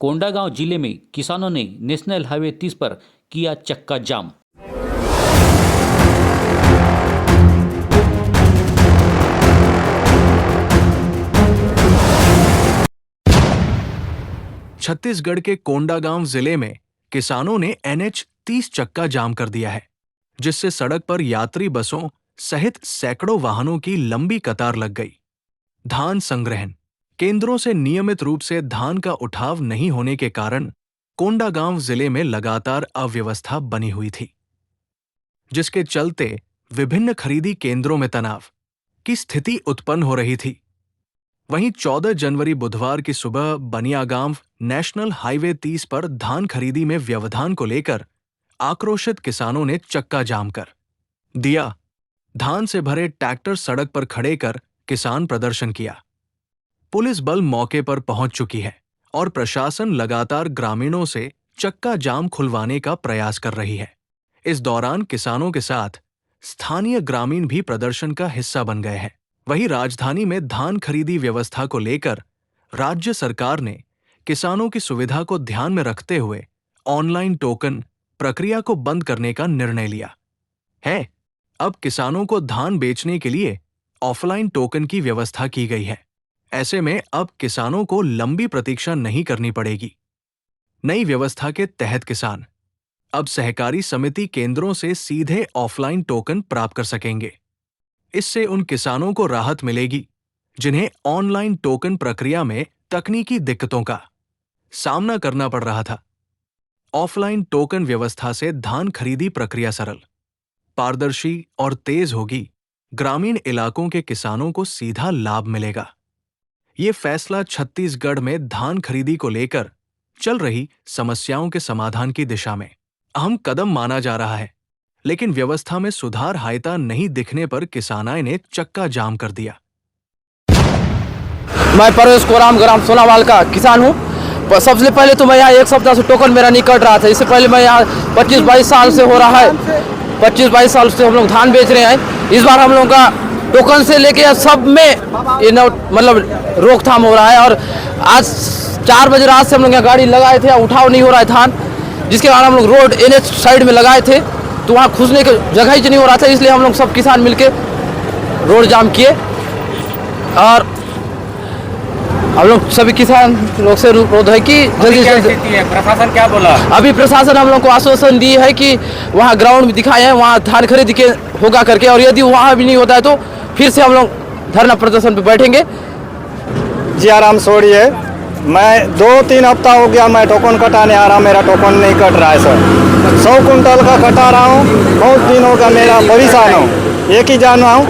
कोंडागांव जिले में किसानों ने नेशनल हाईवे 30 पर किया चक्का जाम। छत्तीसगढ़ के कोंडागांव जिले में किसानों ने NH 30 चक्का जाम कर दिया है, जिससे सड़क पर यात्री बसों सहित सैकड़ों वाहनों की लंबी कतार लग गई। धान संग्रहण केंद्रों से नियमित रूप से धान का उठाव नहीं होने के कारण कोंडागांव जिले में लगातार अव्यवस्था बनी हुई थी, जिसके चलते विभिन्न खरीदी केंद्रों में तनाव की स्थिति उत्पन्न हो रही थी। वहीं 14 जनवरी बुधवार की सुबह बनियागांव नेशनल हाईवे 30 पर धान खरीदी में व्यवधान को लेकर आक्रोशित किसानों ने चक्का जाम कर दिया। धान से भरे ट्रैक्टर सड़क पर खड़े कर किसान प्रदर्शन किया। पुलिस बल मौके पर पहुंच चुकी है और प्रशासन लगातार ग्रामीणों से चक्का जाम खुलवाने का प्रयास कर रही है। इस दौरान किसानों के साथ स्थानीय ग्रामीण भी प्रदर्शन का हिस्सा बन गए हैं। वहीं राजधानी में धान खरीदी व्यवस्था को लेकर राज्य सरकार ने किसानों की सुविधा को ध्यान में रखते हुए ऑनलाइन टोकन प्रक्रिया को बंद करने का निर्णय लिया है। अब किसानों को धान बेचने के लिए ऑफलाइन टोकन की व्यवस्था की गई है। ऐसे में अब किसानों को लंबी प्रतीक्षा नहीं करनी पड़ेगी। नई व्यवस्था के तहत किसान अब सहकारी समिति केंद्रों से सीधे ऑफलाइन टोकन प्राप्त कर सकेंगे। इससे उन किसानों को राहत मिलेगी जिन्हें ऑनलाइन टोकन प्रक्रिया में तकनीकी दिक्कतों का सामना करना पड़ रहा था। ऑफलाइन टोकन व्यवस्था से धान खरीदी प्रक्रिया सरल, पारदर्शी और तेज होगी। ग्रामीण इलाकों के किसानों को सीधा लाभ मिलेगा। ये फैसला छत्तीसगढ़ में धान खरीदी को लेकर चल रही समस्याओं के समाधान की दिशा में अहम कदम माना जा रहा है, लेकिन व्यवस्था में सुधार हायता नहीं दिखने पर किसानाई ने चक्का जाम कर दिया। मैं परवेश कोराम ग्राम सोनावाल का किसान हूँ। सबसे पहले तो मैं यहाँ एक सप्ताह से टोकन मेरा नहीं कट रहा था। इससे पहले मैं यहाँ 25-22 साल से हो रहा है, 25-22 साल से हम लोग धान बेच रहे हैं। इस बार हम लोगों का टोकन से लेके सब में मतलब रोकथाम हो रहा है। और आज 4 बजे रात से हम लोग यहाँ गाड़ी लगाए थे, उठाव नहीं हो रहा है धान, जिसके कारण हम लोग रोड NH साइड में लगाए थे तो वहाँ घुसने की जगह ही नहीं हो रहा था। इसलिए हम लोग सब किसान मिलके रोड जाम किए और हम लोग सभी किसान लोग से अनुरोध है कि जल्दी से। प्रशासन क्या बोला? अभी प्रशासन हम लोग को आश्वासन दी है कि वहाँ ग्राउंड भी दिखाए हैं, वहाँ धान खरीद के होगा करके, और यदि वहाँ भी नहीं होता है तो फिर से हम लोग धरना प्रदर्शन पे बैठेंगे। जी आराम छोड़िए। मैं 2-3 हफ्ता हो गया मैं टोकन कटाने आ रहा, मेरा टोकन नहीं कट रहा है सर। 100 कुंटल का कटा रहा हूँ, बहुत दिन हो गया, मेरा परेशान हूँ। एक ही जान रहा हूँ,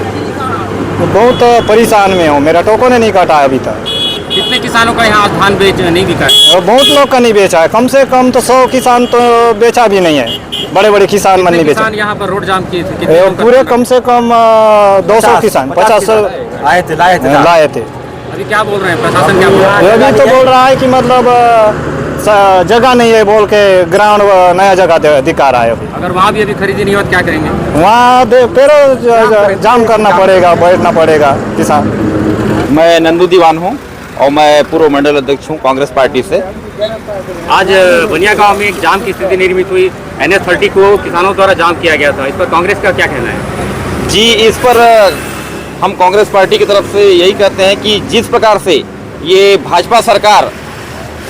बहुत परेशान में हूँ, मेरा टोकन ही नहीं कटा है अभी तक। कितने किसानों का यहाँ धान नहीं बिका है? बहुत लोग का नहीं बेचा है, कम से कम तो 100 किसान तो बेचा भी नहीं है। बड़े बड़े किसान मन नहीं बेचा। यहाँ पर रोड जाम किए थे पूरे, कम से कम 200 किसान 50 लाए थे। अभी क्या बोल रहे हैं प्रशासन? क्या बोल रहा है? अभी तो बोल रहा है कि मतलब जगह नहीं है बोल के ग्राउंड नया जगह दिखा रहा है। अभी अगर वहाँ भी अभी खरीदी नहीं होती क्या करेंगे? वहाँ फिर जाम करना पड़ेगा, बैठना पड़ेगा किसान। मैं नंदू दीवान हूँ और मैं पूर्व मंडल अध्यक्ष हूँ कांग्रेस पार्टी से। आज बनियागांव में एक जाम की स्थिति निर्मित हुई। NH 30 को किसानों द्वारा जाम किया गया था, इस पर कांग्रेस का क्या कहना है? जी, इस पर हम कांग्रेस पार्टी की तरफ से यही कहते हैं कि जिस प्रकार से ये भाजपा सरकार,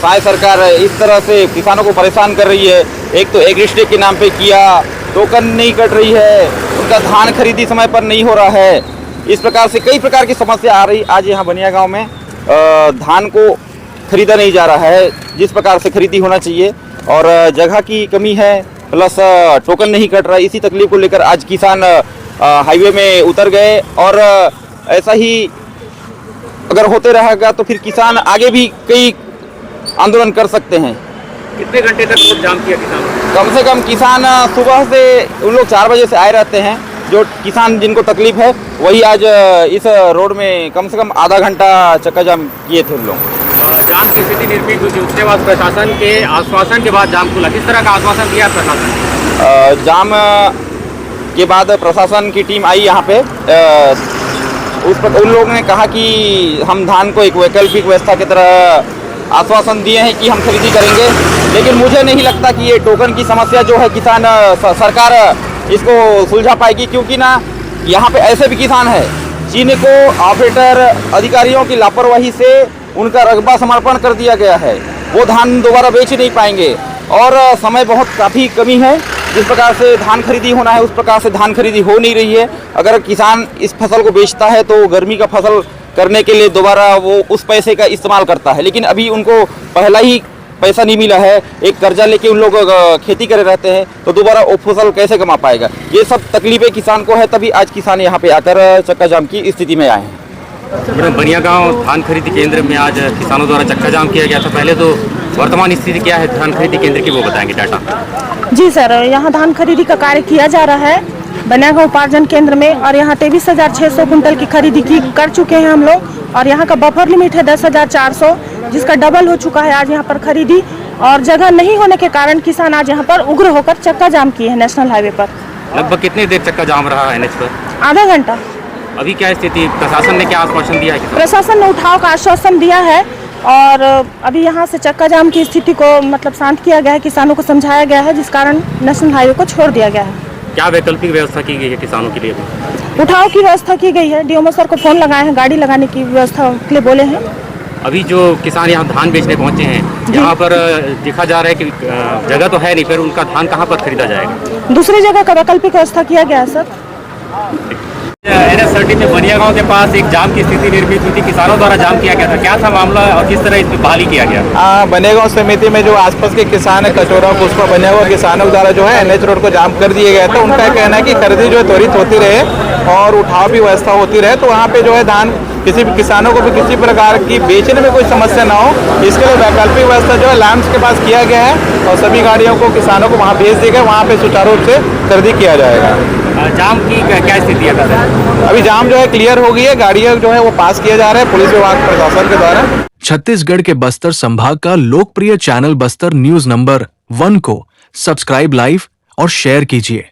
साय सरकार इस तरह से किसानों को परेशान कर रही है, एक तो एग्रीस्टे के नाम पे किया, टोकन नहीं कट रही है, उनका धान खरीदी समय पर नहीं हो रहा है, इस प्रकार से कई प्रकार की समस्या आ रही। आज यहाँ बनियागांव में धान को खरीदा नहीं जा रहा है जिस प्रकार से खरीदी होना चाहिए, और जगह की कमी है, प्लस टोकन नहीं कट रहा। इसी तकलीफ को लेकर आज किसान हाईवे में उतर गए, और ऐसा ही अगर होते रहेगा तो फिर किसान आगे भी कई आंदोलन कर सकते हैं। कितने घंटे तक रोड जाम किया किसानों? कम से कम किसान सुबह से उन लोग 4 बजे से आए रहते हैं। जो किसान जिनको तकलीफ है वही आज इस रोड में कम से कम आधा घंटा चक्का जाम किए थे लोग। जाम की स्थिति निर्मित हुई, उसके बाद प्रशासन के आश्वासन के बाद जाम खुला। किस तरह का आश्वासन दिया प्रशासन? जाम के बाद प्रशासन की टीम आई यहाँ पे। उन लोगों ने कहा कि हम धान को एक वैकल्पिक व्यवस्था की तरह आश्वासन दिए हैं कि हम खरीदी करेंगे, लेकिन मुझे नहीं लगता कि ये टोकन की समस्या जो है किसान सरकार इसको सुलझा पाएगी, क्योंकि ना यहाँ पे ऐसे भी किसान हैं जिनको ऑपरेटर अधिकारियों की लापरवाही से उनका रकबा समर्पण कर दिया गया है, वो धान दोबारा बेच नहीं पाएंगे और समय बहुत काफ़ी कमी है। जिस प्रकार से धान खरीदी होना है उस प्रकार से धान खरीदी हो नहीं रही है। अगर किसान इस फसल को बेचता है तो गर्मी का फसल करने के लिए दोबारा वो उस पैसे का इस्तेमाल करता है, लेकिन अभी उनको पहला ही पैसा नहीं मिला है, एक कर्जा लेके उन लोग खेती करे रहते हैं, तो दोबारा वो फसल कैसे कमा पाएगा। ये सब तकलीफें किसान को है, तभी आज किसान यहाँ पे आकर चक्का जाम की स्थिति में आए हैं। बनिया गांव धान खरीदी केंद्र में आज किसानों द्वारा चक्का जाम किया गया था। पहले तो वर्तमान स्थिति क्या है धान खरीदी केंद्र की, वो बताएंगे डाटा। जी सर, यहाँ धान खरीदी का कार्य किया जा रहा है बनियागांव उपार्जन केंद्र में, और यहाँ 23,600 कुंटल की खरीदी कर चुके हैं हम लोग, और यहाँ का बफर लिमिट है 10,400, जिसका डबल हो चुका है आज यहाँ पर खरीदी। और जगह नहीं होने के कारण किसान आज यहाँ पर उग्र होकर चक्का जाम किए हैं नेशनल हाईवे पर। लगभग कितनी देर चक्का जाम रहा एनएच पर? आधा घंटा। अभी क्या स्थिति, प्रशासन ने क्या आश्वासन दिया है? प्रशासन ने उठाव का आश्वासन दिया है, और अभी यहाँ से चक्का जाम की स्थिति को मतलब शांत किया गया है, किसानों को समझाया गया है, जिस कारण नेशनल हाईवे को छोड़ दिया गया है। क्या वैकल्पिक व्यवस्था की गई है किसानों के लिए? उठाव की व्यवस्था की गई है, डीएमओ सर को फोन लगाए हैं, गाड़ी लगाने की व्यवस्था के लिए बोले हैं। अभी जो किसान यहाँ धान बेचने पहुँचे हैं, यहाँ पर देखा जा रहा है कि जगह तो है नहीं, फिर उनका धान कहाँ पर खरीदा जाएगा? दूसरी जगह का वैकल्पिक व्यवस्था किया गया है सर। एनएच 30 में बनिया गांव के पास एक जाम की स्थिति निर्मित हुई थी, किसानों द्वारा जाम किया गया था। क्या था मामला और किस तरह इसमें बहाली किया गया? बनेगांव समिति में जो आसपास के किसान है, कचौरा पुष्पा बने हुए किसानों द्वारा जो है एनएच रोड को जाम कर दिया गया था। उनका कहना है कि खरीदी जो है त्वरित होती रहे और उठाव भी व्यवस्था होती रहे, तो वहाँ पे जो है धान किसी भी किसानों को भी किसी प्रकार की बेचने में कोई समस्या ना हो, इसके लिए वैकल्पिक व्यवस्था जो है लैंप्स के पास किया गया है, और सभी गाड़ियों को किसानों को वहाँ भेज दिया गया, वहाँ पे सुचारू रूप से खरीदी किया जाएगा। जाम की क्या स्थिति है? अभी जाम जो है क्लियर हो गई है, गाड़ियाँ जो है वो पास किया जा रहा है पुलिस विभाग प्रशासन के द्वारा। छत्तीसगढ़ के बस्तर संभाग का लोकप्रिय चैनल बस्तर न्यूज नंबर 1 को सब्सक्राइब, लाइव और शेयर कीजिए।